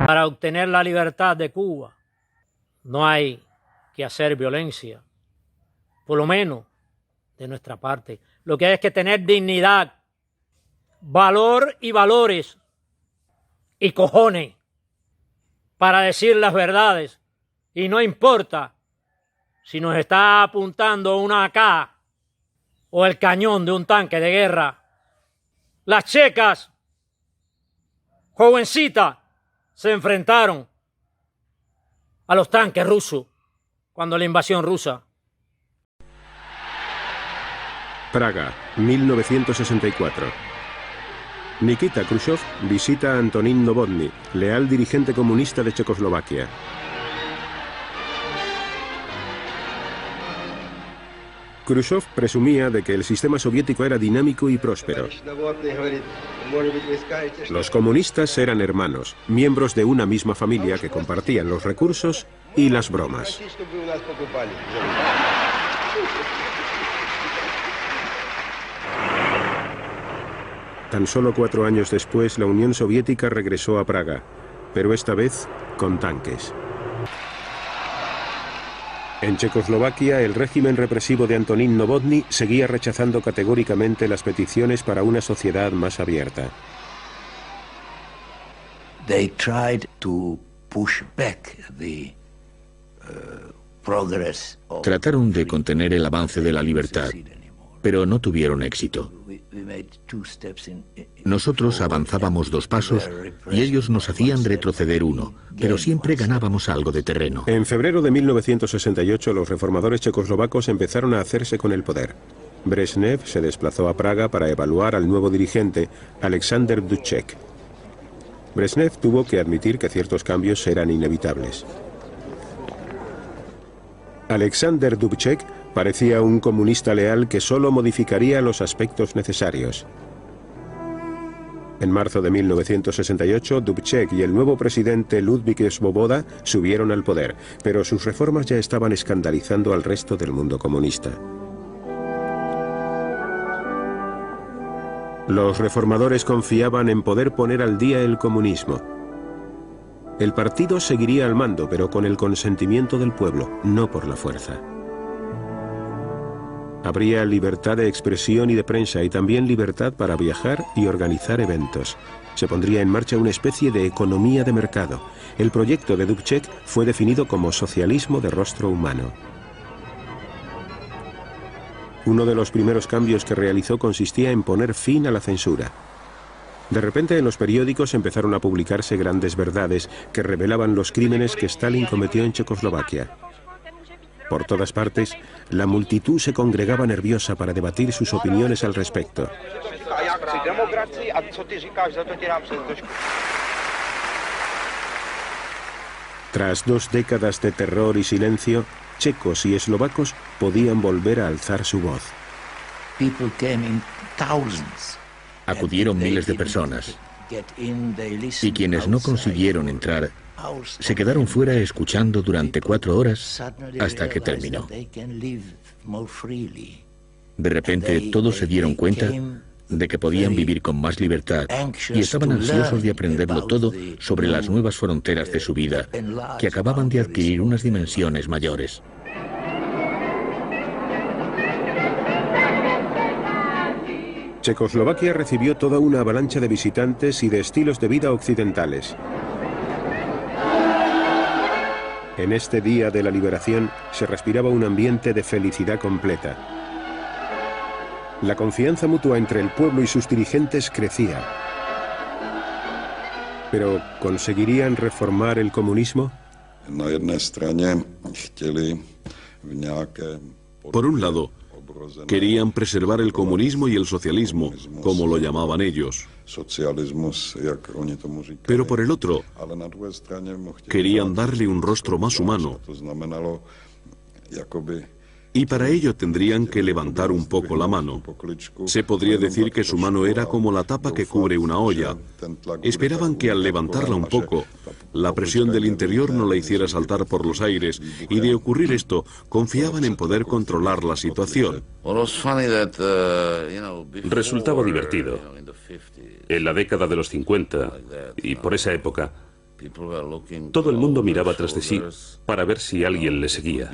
Para obtener la libertad de Cuba no hay que hacer violencia, por lo menos de nuestra parte. Lo que hay es que tener dignidad, valor y valores y cojones para decir las verdades. Y no importa si nos está apuntando una AK o el cañón de un tanque de guerra. Las checas, jovencitas, se enfrentaron a los tanques rusos cuando la invasión rusa. Praga, 1964. Nikita Khrushchev visita a Antonín Novotny, leal dirigente comunista de Checoslovaquia. Khrushchev presumía de que el sistema soviético era dinámico y próspero. Los comunistas eran hermanos, miembros de una misma familia que compartían los recursos y las bromas. Tan solo 4 años después, la Unión Soviética regresó a Praga, pero esta vez con tanques. En Checoslovaquia, el régimen represivo de Antonín Novotny seguía rechazando categóricamente las peticiones para una sociedad más abierta. They tried to push back the progress of Trataron de contener el avance de la libertad, pero no tuvieron éxito. Nosotros avanzábamos 2 pasos y ellos nos hacían retroceder 1, pero siempre ganábamos algo de terreno. En febrero de 1968, los reformadores checoslovacos empezaron a hacerse con el poder. Brezhnev se desplazó a Praga para evaluar al nuevo dirigente, Alexander Dubček. Brezhnev tuvo que admitir que ciertos cambios eran inevitables. Alexander Dubček parecía un comunista leal que solo modificaría los aspectos necesarios. En marzo de 1968, Dubček y el nuevo presidente Ludvík Svoboda subieron al poder, pero sus reformas ya estaban escandalizando al resto del mundo comunista. Los reformadores confiaban en poder poner al día el comunismo. El partido seguiría al mando, pero con el consentimiento del pueblo, no por la fuerza. Habría libertad de expresión y de prensa y también libertad para viajar y organizar eventos. Se pondría en marcha una especie de economía de mercado. El proyecto de Dubček fue definido como socialismo de rostro humano. Uno de los primeros cambios que realizó consistía en poner fin a la censura. De repente en los periódicos empezaron a publicarse grandes verdades que revelaban los crímenes que Stalin cometió en Checoslovaquia. Por todas partes, la multitud se congregaba nerviosa para debatir sus opiniones al respecto. Tras 2 décadas de terror y silencio, checos y eslovacos podían volver a alzar su voz. Acudieron miles de personas, y quienes no consiguieron entrar se quedaron fuera escuchando durante 4 horas hasta que terminó. De repente todos se dieron cuenta de que podían vivir con más libertad y estaban ansiosos de aprenderlo todo sobre las nuevas fronteras de su vida, que acababan de adquirir unas dimensiones mayores. Checoslovaquia recibió toda una avalancha de visitantes y de estilos de vida occidentales. En este día de la liberación se respiraba un ambiente de felicidad completa. La confianza mutua entre el pueblo y sus dirigentes crecía. ¿Pero conseguirían reformar el comunismo? Por un lado, querían preservar el comunismo y el socialismo, como lo llamaban ellos. Pero por el otro, querían darle un rostro más humano. Y para ello tendrían que levantar un poco la mano. Se podría decir que su mano era como la tapa que cubre una olla. Esperaban que al levantarla un poco, la presión del interior no la hiciera saltar por los aires, y de ocurrir esto, confiaban en poder controlar la situación. Resultaba divertido. En la década de los 50, y por esa época, todo el mundo miraba tras de sí para ver si alguien le seguía.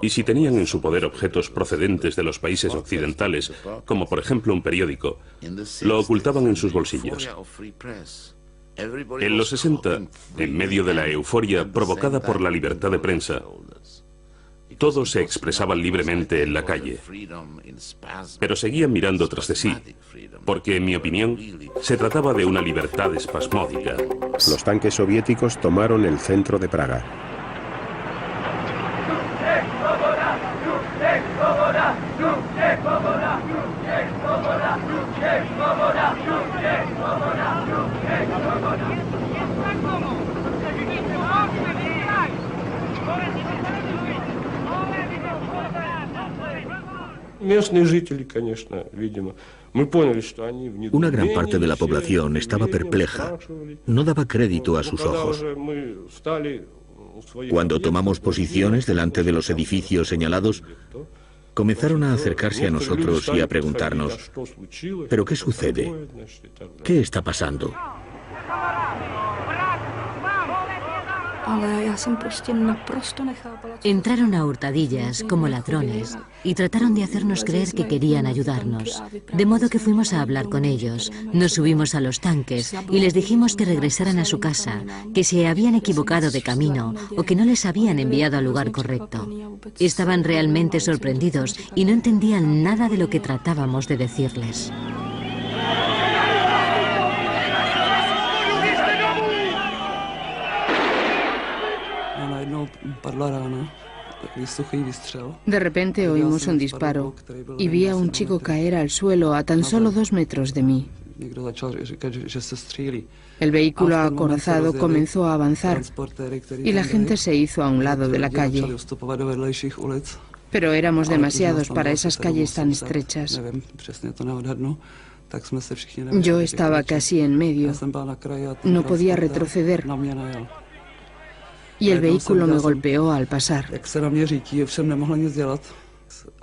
Y si tenían en su poder objetos procedentes de los países occidentales, como por ejemplo un periódico, lo ocultaban en sus bolsillos. En los 60, en medio de la euforia provocada por la libertad de prensa, todos se expresaban libremente en la calle, pero seguían mirando tras de sí, porque en mi opinión se trataba de una libertad espasmódica. Los tanques soviéticos tomaron el centro de Praga. Una gran parte de la población estaba perpleja, no daba crédito a sus ojos. Cuando tomamos posiciones delante de los edificios señalados, comenzaron a acercarse a nosotros y a preguntarnos: ¿pero qué sucede? ¿Qué está pasando? Entraron a hurtadillas como ladrones y trataron de hacernos creer que querían ayudarnos. De modo que fuimos a hablar con ellos, nos subimos a los tanques y les dijimos que regresaran a su casa, que se habían equivocado de camino o que no les habían enviado al lugar correcto. Estaban realmente sorprendidos y no entendían nada de lo que tratábamos de decirles. De repente oímos un disparo y vi a un chico caer al suelo a tan solo 2 metros de mí. El vehículo acorazado comenzó a avanzar y la gente se hizo a un lado de la calle. Pero éramos demasiados para esas calles tan estrechas. Yo estaba casi en medio. No podía retroceder. Y el vehículo me golpeó al pasar.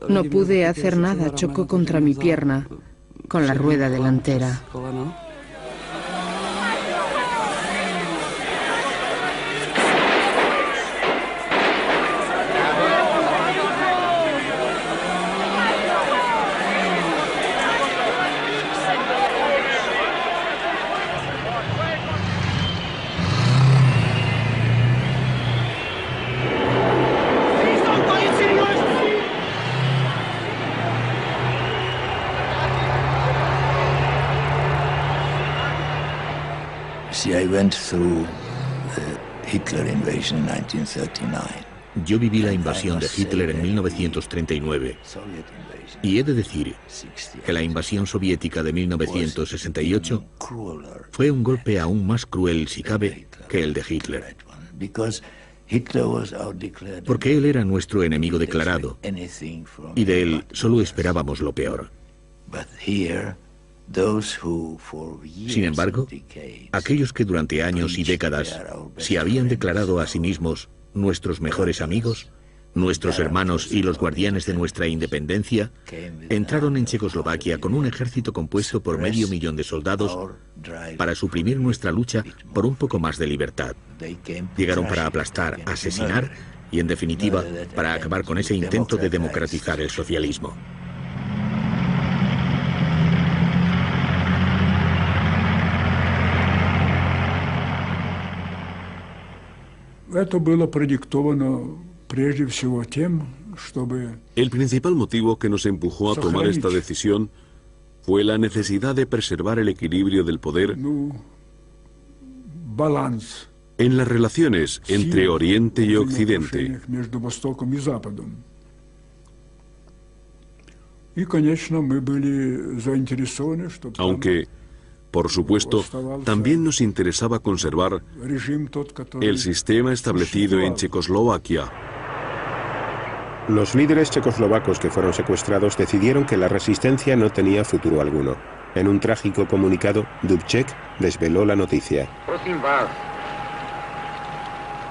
No pude hacer nada, chocó contra mi pierna, con la rueda delantera. I went through the Hitler invasion in 1939. Yo viví la invasión de Hitler en 1939 y he de decir que la invasión soviética de 1968 fue un golpe aún más cruel, si cabe, que el de Hitler. Porque él era nuestro enemigo declarado y de él solo esperábamos lo peor. Sin embargo, aquellos que durante años y décadas se habían declarado a sí mismos nuestros mejores amigos, nuestros hermanos y los guardianes de nuestra independencia, entraron en Checoslovaquia con un ejército compuesto por 500.000 de soldados para suprimir nuestra lucha por un poco más de libertad. Llegaron para aplastar, asesinar y, en definitiva, para acabar con ese intento de democratizar el socialismo. El principal motivo que nos empujó a tomar esta decisión fue la necesidad de preservar el equilibrio del poder en las relaciones entre Oriente y Occidente. Aunque Por supuesto, también nos interesaba conservar el sistema establecido en Checoslovaquia. Los líderes checoslovacos que fueron secuestrados decidieron que la resistencia no tenía futuro alguno. En un trágico comunicado, Dubček desveló la noticia. Prosím vás,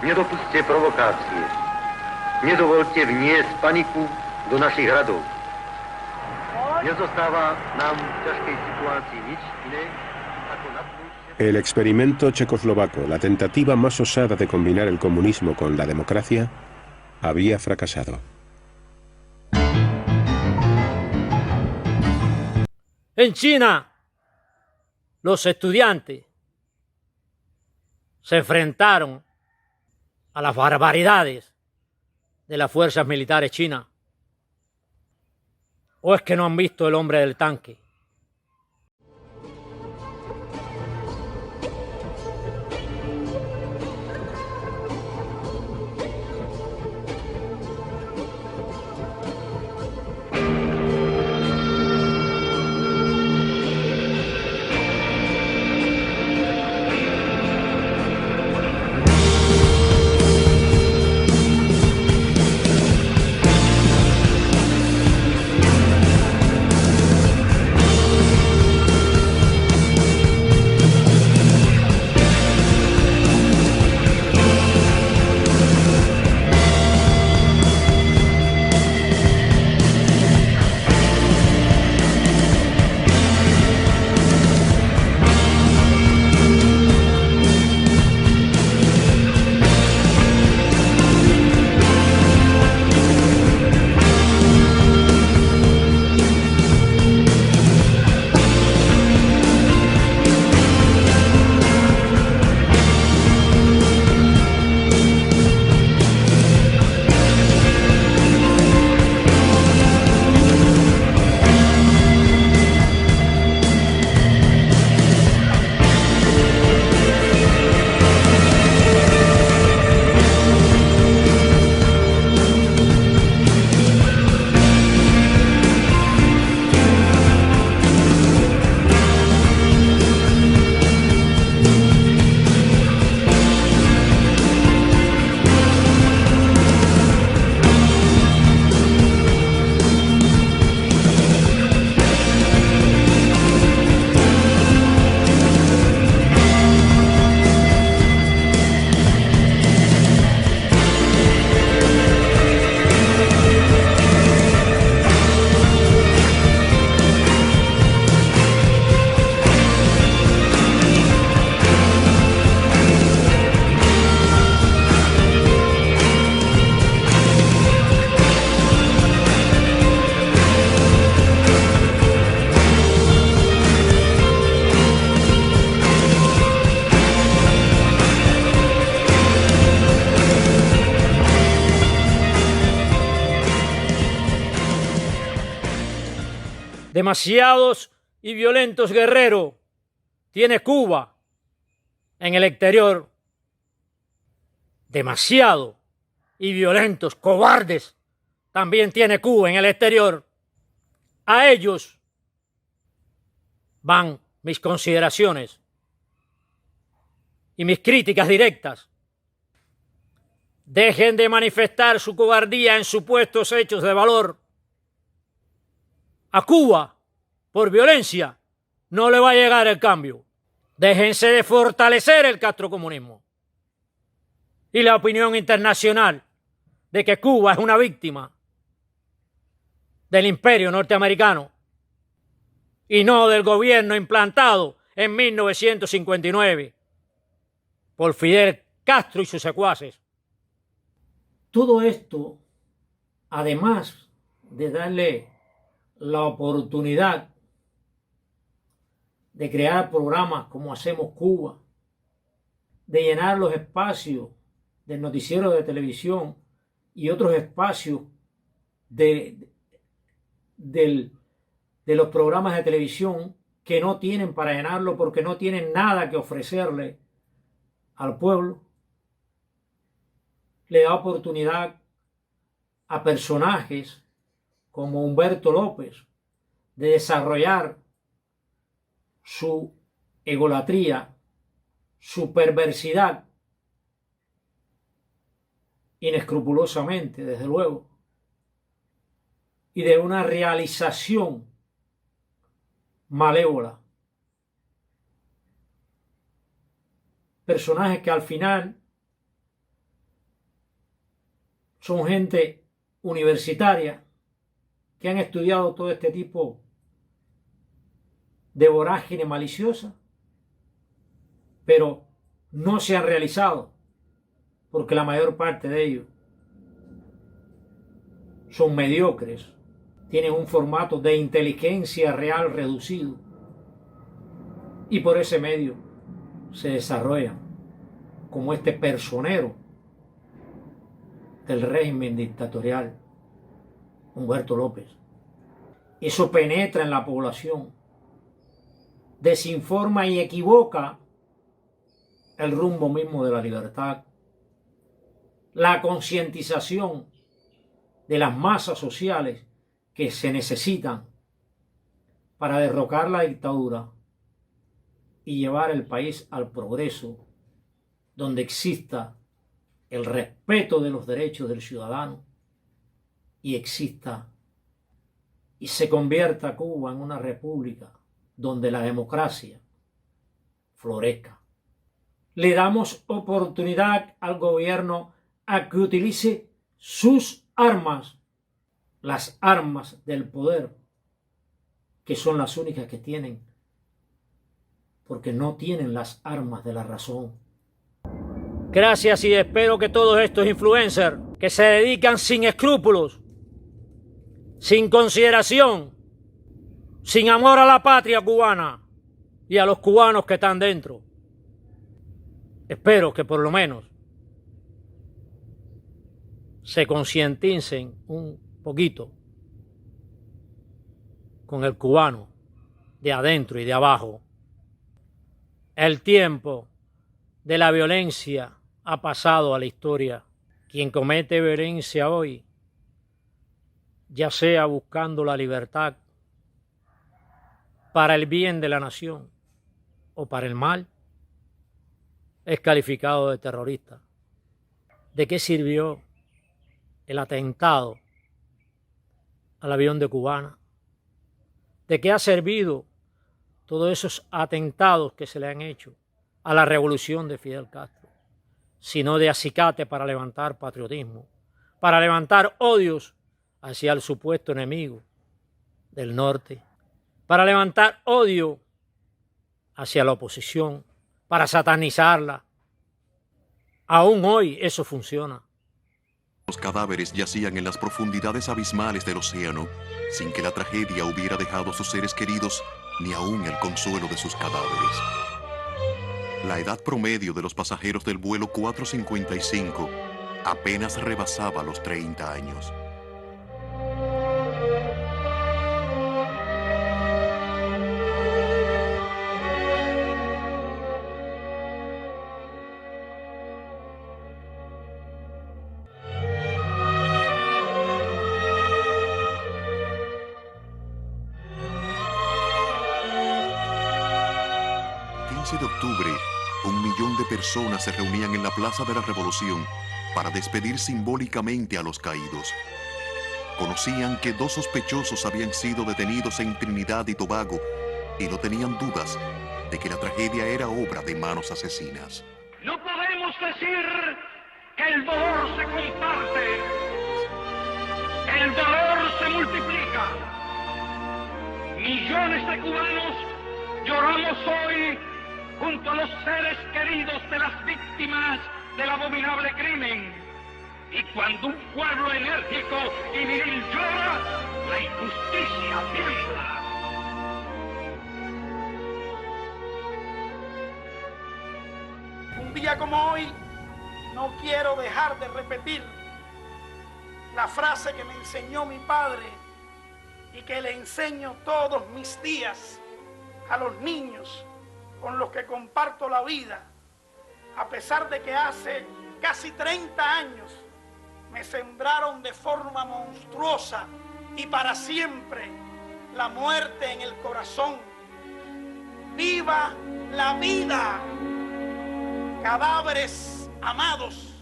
nedopusťte provokácie. Nedovolte vniesť paniku do našich hradov. Nezostáva nám v ťažkej situácii nič iné, ako napnúť. El experimento checoslovaco, la tentativa más osada de combinar el comunismo con la democracia, había fracasado. En China, los estudiantes se enfrentaron a las barbaridades de las fuerzas militares chinas. ¿O es que no han visto El hombre del tanque? Demasiados y violentos guerreros tiene Cuba en el exterior. Demasiado y violentos cobardes también tiene Cuba en el exterior. A ellos van mis consideraciones y mis críticas directas. Dejen de manifestar su cobardía en supuestos hechos de valor. A Cuba, por violencia, no le va a llegar el cambio. Déjense de fortalecer el castrocomunismo. Y la opinión internacional de que Cuba es una víctima del imperio norteamericano y no del gobierno implantado en 1959 por Fidel Castro y sus secuaces. Todo esto, además de darle la oportunidad de crear programas como Hacemos Cuba, de llenar los espacios del noticiero de televisión y otros espacios de los programas de televisión que no tienen para llenarlo porque no tienen nada que ofrecerle al pueblo, le da oportunidad a personajes como Humberto López de desarrollar su egolatría, su perversidad, inescrupulosamente, desde luego, y de una realización malévola. Personajes que al final son gente universitaria que han estudiado todo este tipo de vorágine maliciosa, pero no se han realizado porque la mayor parte de ellos son mediocres, tienen un formato de inteligencia real reducido y por ese medio se desarrollan como este personero del régimen dictatorial Humberto López. Eso penetra en la población, desinforma y equivoca el rumbo mismo de la libertad, la concientización de las masas sociales que se necesitan para derrocar la dictadura y llevar el país al progreso, donde exista el respeto de los derechos del ciudadano y exista y se convierta Cuba en una república donde la democracia florezca. Le damos oportunidad al gobierno a que utilice sus armas, las armas del poder, que son las únicas que tienen, porque no tienen las armas de la razón. Gracias y espero que todos estos influencers que se dedican sin escrúpulos, sin consideración, sin amor a la patria cubana y a los cubanos que están dentro, espero que por lo menos se concienticen un poquito con el cubano de adentro y de abajo. El tiempo de la violencia ha pasado a la historia. Quien comete violencia hoy, ya sea buscando la libertad para el bien de la nación o para el mal, es calificado de terrorista. ¿De qué sirvió el atentado al avión de Cubana? ¿De qué ha servido todos esos atentados que se le han hecho a la revolución de Fidel Castro? Sino de acicate para levantar patriotismo, para levantar odios hacia el supuesto enemigo del norte, para levantar odio hacia la oposición, para satanizarla. Aún hoy eso funciona. Los cadáveres yacían en las profundidades abismales del océano, sin que la tragedia hubiera dejado a sus seres queridos ni aún el consuelo de sus cadáveres. La edad promedio de los pasajeros del vuelo 455 apenas rebasaba los 30 años. De octubre, 1 millón de personas se reunían en la Plaza de la Revolución para despedir simbólicamente a los caídos. Conocían que 2 sospechosos habían sido detenidos en Trinidad y Tobago y no tenían dudas de que la tragedia era obra de manos asesinas. No podemos decir que el dolor se comparte, el dolor se multiplica. Millones de cubanos lloramos hoy junto a los seres queridos de las víctimas del abominable crimen. Y cuando un pueblo enérgico y viril llora, la injusticia tiembla. Un día como hoy, no quiero dejar de repetir la frase que me enseñó mi padre y que le enseño todos mis días a los niños con los que comparto la vida, a pesar de que hace casi 30 años me sembraron de forma monstruosa y para siempre la muerte en el corazón. Viva la vida. Cadáveres amados,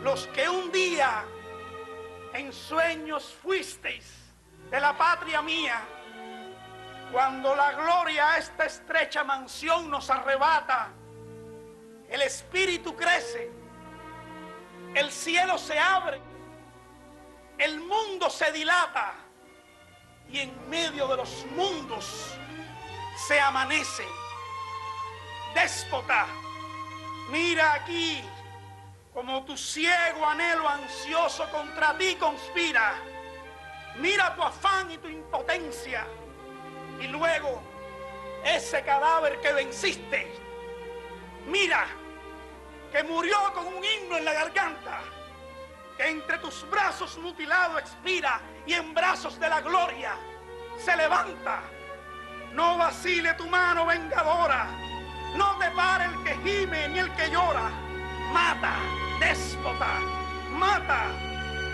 los que un día en sueños fuisteis de la patria mía, cuando la gloria a esta estrecha mansión nos arrebata, el espíritu crece, el cielo se abre, el mundo se dilata y en medio de los mundos se amanece. Déspota, mira aquí como tu ciego anhelo ansioso contra ti conspira. Mira tu afán y tu impotencia. Y luego ese cadáver que venciste, mira que murió con un himno en la garganta, que entre tus brazos mutilado expira y en brazos de la gloria se levanta. No vacile tu mano vengadora, no te pare el que gime ni el que llora. Mata, déspota, mata.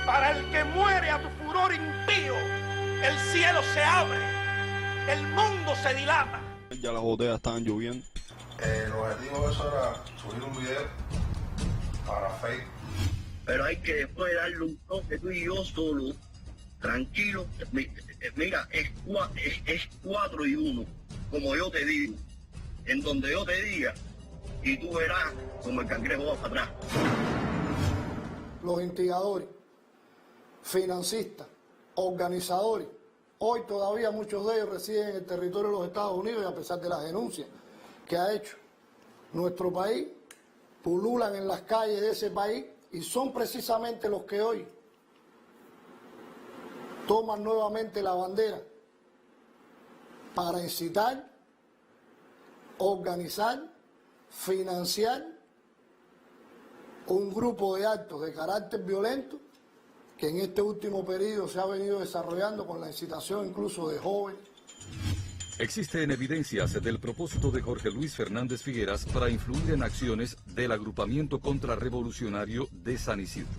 Para el que muere a tu furor impío, el cielo se abre, el mundo se dilata. Ya las botellas estaban lloviendo. El objetivo de eso era subir un video para Facebook. Pero hay que después darle un toque tú y yo solo, tranquilo. Mira, es 4-1, como yo te digo. En donde yo te diga, y tú verás como el cangrejo va para atrás. Los instigadores, financistas, organizadores, hoy todavía muchos de ellos residen en el territorio de los Estados Unidos y a pesar de las denuncias que ha hecho nuestro país, pululan en las calles de ese país y son precisamente los que hoy toman nuevamente la bandera para incitar, organizar, financiar un grupo de actos de carácter violento que en este último periodo se ha venido desarrollando con la incitación incluso de jóvenes. Existen evidencias del propósito de Jorge Luis Fernández Figueras para influir en acciones del agrupamiento contrarrevolucionario de San Isidro.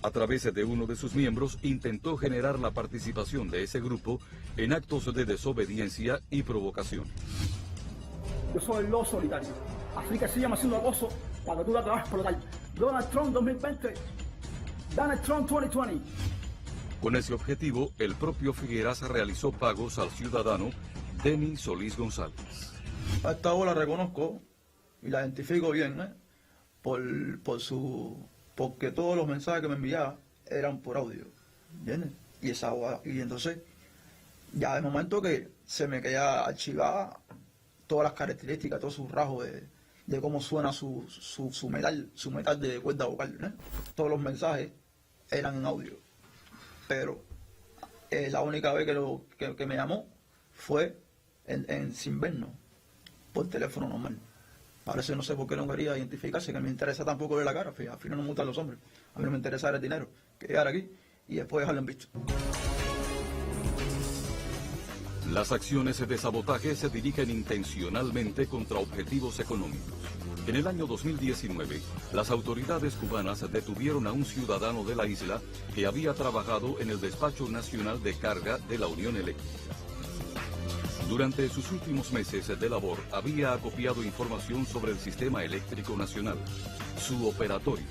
A través de uno de sus miembros intentó generar la participación de ese grupo en actos de desobediencia y provocación. Yo soy el lobo solitario. África se llama siendo oso para que tú la te vas a explotar. Donald Trump 2020. Donald Trump 2020. Con ese objetivo, el propio Figueras realizó pagos al ciudadano Denis Solís González. A esta hora la reconozco y la identifico bien, porque todos los mensajes que me enviaba eran por audio, ¿entiendes? Y entonces, ya de momento que se me queda archivada todas las características, todos sus rasgos de cómo suena su metal de cuerda vocal, ¿no? Todos los mensajes eran en audio, pero la única vez que me llamó fue sin vernos, por teléfono normal. Parece, no sé por qué no quería identificarse, que me interesa tampoco ver la cara, al final no me gustan los hombres, a mí no me interesa el dinero, que llegar aquí y después dejarlo en visto. Las acciones de sabotaje se dirigen intencionalmente contra objetivos económicos. En el año 2019, las autoridades cubanas detuvieron a un ciudadano de la isla que había trabajado en el Despacho Nacional de Carga de la Unión Eléctrica. Durante sus últimos meses de labor, había acopiado información sobre el Sistema Eléctrico Nacional, su operatorio,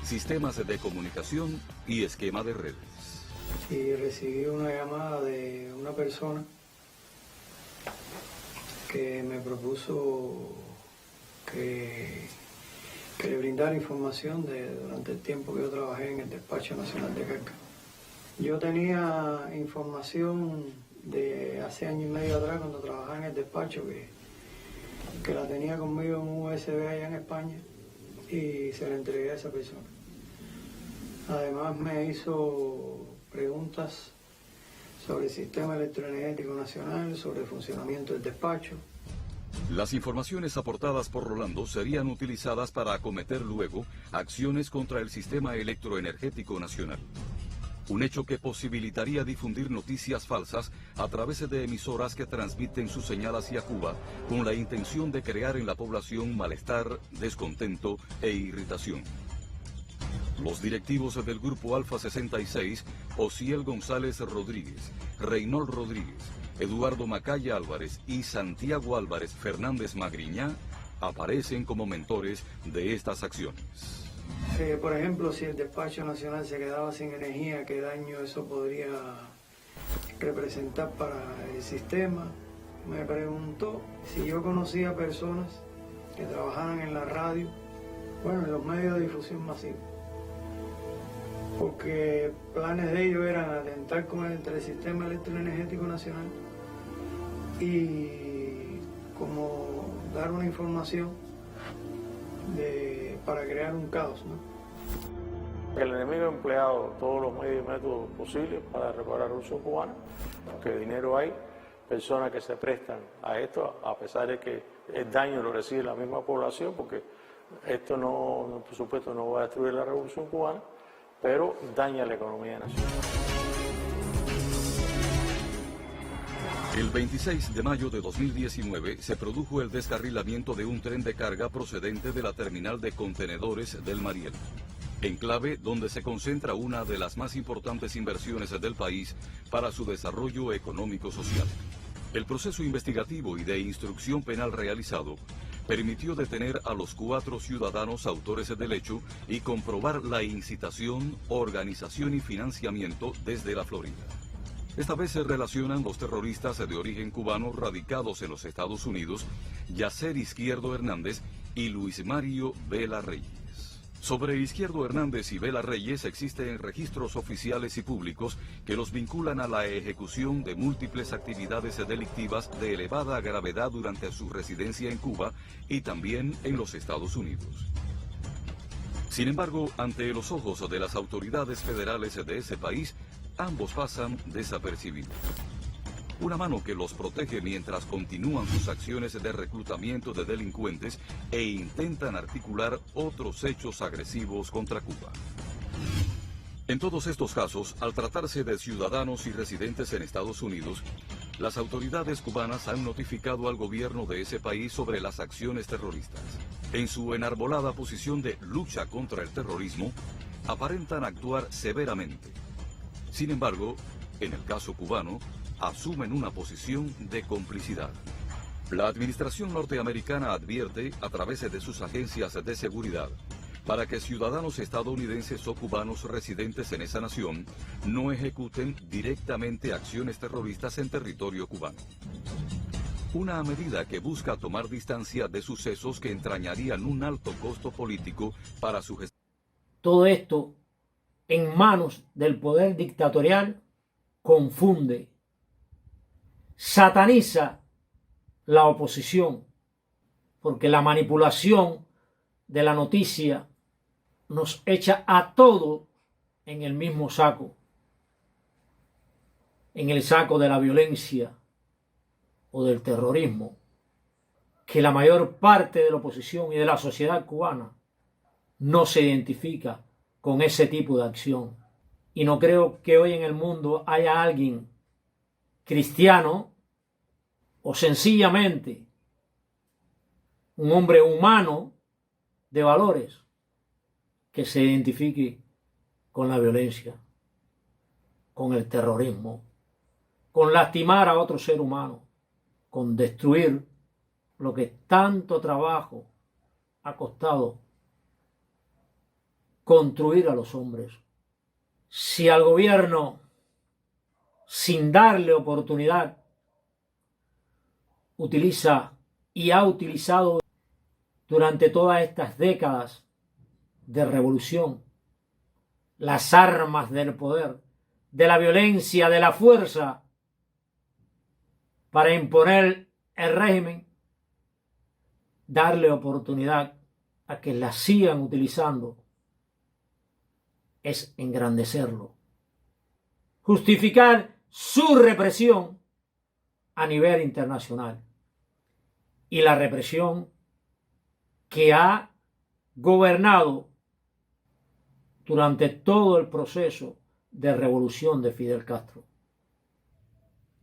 sistemas de comunicación y esquema de redes. Y recibí una llamada de una persona que me propuso que le brindara información durante el tiempo que yo trabajé en el Despacho Nacional de Carga. Yo tenía información de hace año y medio atrás, cuando trabajaba en el despacho, que la tenía conmigo en un USB allá en España y se la entregué a esa persona. Además me hizo preguntas sobre el Sistema Electroenergético Nacional, sobre el funcionamiento del despacho. Las informaciones aportadas por Rolando serían utilizadas para acometer luego acciones contra el Sistema Electroenergético Nacional. Un hecho que posibilitaría difundir noticias falsas a través de emisoras que transmiten su señal hacia Cuba con la intención de crear en la población malestar, descontento e irritación. Los directivos del Grupo Alfa 66, Osiel González Rodríguez, Reynold Rodríguez, Eduardo Macaya Álvarez y Santiago Álvarez Fernández Magriñá aparecen como mentores de estas acciones. Por ejemplo, si el despacho nacional se quedaba sin energía, ¿qué daño eso podría representar para el sistema? Me preguntó si yo conocía personas que trabajaban en la radio, bueno, en los medios de difusión masiva, porque planes de ellos eran atentar contra el sistema electroenergético nacional y como dar una información para crear un caos, ¿no? El enemigo ha empleado todos los medios y métodos posibles para reparar la Revolución Cubana, porque dinero hay, personas que se prestan a esto, a pesar de que el daño lo recibe la misma población, porque esto no, por supuesto, no va a destruir la Revolución Cubana, pero daña la economía nacional. El 26 de mayo de 2019 se produjo el descarrilamiento de un tren de carga procedente de la terminal de contenedores del Mariel, enclave donde se concentra una de las más importantes inversiones del país para su desarrollo económico-social. El proceso investigativo y de instrucción penal realizado permitió detener a los 4 ciudadanos autores del hecho y comprobar la incitación, organización y financiamiento desde la Florida. Esta vez se relacionan los terroristas de origen cubano radicados en los Estados Unidos, Yacer Izquierdo Hernández y Luis Mario Vela Reyes. Sobre Izquierdo Hernández y Vela Reyes existen registros oficiales y públicos que los vinculan a la ejecución de múltiples actividades delictivas de elevada gravedad durante su residencia en Cuba y también en los Estados Unidos. Sin embargo, ante los ojos de las autoridades federales de ese país, ambos pasan desapercibidos. Una mano que los protege mientras continúan sus acciones de reclutamiento de delincuentes e intentan articular otros hechos agresivos contra Cuba. En todos estos casos, al tratarse de ciudadanos y residentes en Estados Unidos, las autoridades cubanas han notificado al gobierno de ese país sobre las acciones terroristas. En su enarbolada posición de lucha contra el terrorismo, aparentan actuar severamente. Sin embargo, en el caso cubano, asumen una posición de complicidad. La administración norteamericana advierte, a través de sus agencias de seguridad, para que ciudadanos estadounidenses o cubanos residentes en esa nación no ejecuten directamente acciones terroristas en territorio cubano. Una medida que busca tomar distancia de sucesos que entrañarían un alto costo político para su gestión. Todo esto, en manos del poder dictatorial, confunde, sataniza la oposición, porque la manipulación de la noticia nos echa a todo en el mismo saco, en el saco de la violencia o del terrorismo, que la mayor parte de la oposición y de la sociedad cubana no se identifica con ese tipo de acción. Y no creo que hoy en el mundo haya alguien cristiano o sencillamente un hombre humano de valores que se identifique con la violencia, con el terrorismo, con lastimar a otro ser humano, con destruir lo que tanto trabajo ha costado construir a los hombres. Si al gobierno, sin darle oportunidad, utiliza y ha utilizado durante todas estas décadas de revolución las armas del poder, de la violencia, de la fuerza, para imponer el régimen, darle oportunidad a que la sigan utilizando es engrandecerlo, justificar su represión a nivel internacional y la represión que ha gobernado durante todo el proceso de revolución de Fidel Castro.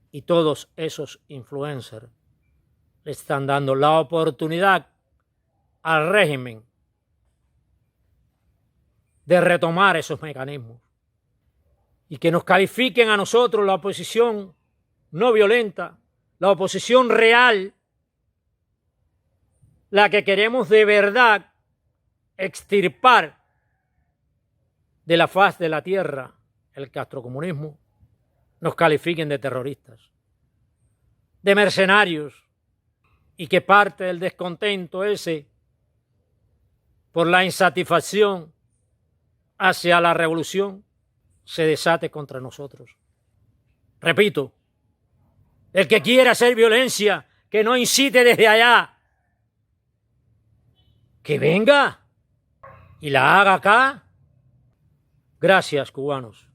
Y todos esos influencers le están dando la oportunidad al régimen de retomar esos mecanismos y que nos califiquen a nosotros, la oposición, no violenta, la oposición real, la que queremos de verdad extirpar de la faz de la tierra el castrocomunismo, nos califiquen de terroristas, de mercenarios, y que parte del descontento ese por la insatisfacción hacia la revolución se desate contra nosotros. Repito, el que quiera hacer violencia, que no incite desde allá, que venga y la haga acá. Gracias, cubanos.